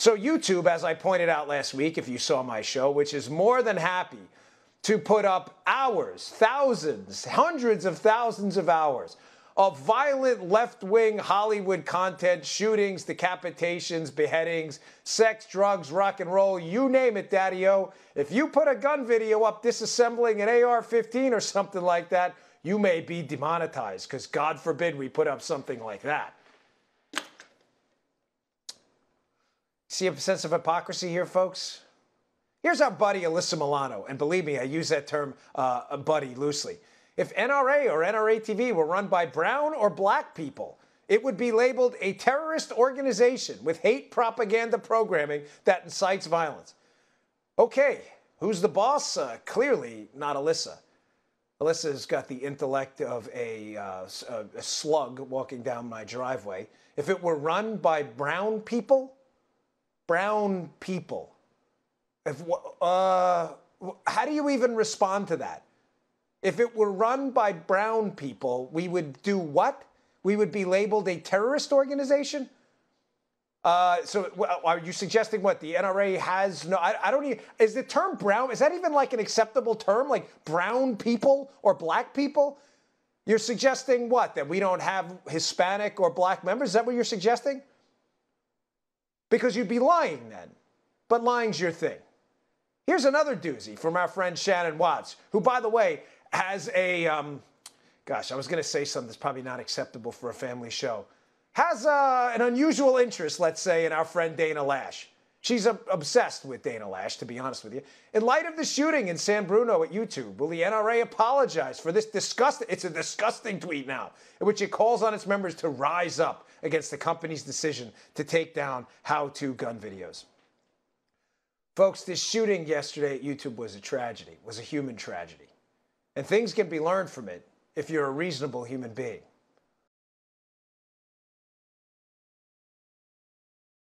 So YouTube, as I pointed out last week, if you saw my show, which is more than happy to put up hours, thousands, hundreds of thousands of hours of violent left-wing Hollywood content, shootings, decapitations, beheadings, sex, drugs, rock and roll, you name it, Daddy-O. If you put a gun video up disassembling an AR-15 or something like that, you may be demonetized, because God forbid we put up something like that. See a sense of hypocrisy here, folks? Here's our buddy Alyssa Milano, and believe me, I use that term buddy loosely. If NRA or NRATV were run by brown or black people, it would be labeled a terrorist organization with hate propaganda programming that incites violence. Okay, who's the boss? Clearly not Alyssa. Alyssa's got the intellect of a slug walking down my driveway. If it were run by brown people, how do you even respond to that? If it were run by brown people, we would do what? We would be labeled a terrorist organization? So are you suggesting what? The NRA has no, I don't even, is the term brown, is that even like an acceptable term? Like brown people or black people? You're suggesting what? That we don't have Hispanic or black members? Is that what you're suggesting? Because you'd be lying then. But lying's your thing. Here's another doozy from our friend Shannon Watts, who, by the way, has a, gosh, I was going to say something that's probably not acceptable for a family show. Has an unusual interest, let's say, in our friend Dana Lash. She's obsessed with Dana Lash, to be honest with you. In light of the shooting in San Bruno at YouTube, will the NRA apologize for this disgusting, it's a disgusting tweet now, in which it calls on its members to rise up against the company's decision to take down how-to gun videos. Folks, this shooting yesterday at YouTube was a tragedy, was a human tragedy. And things can be learned from it if you're a reasonable human being.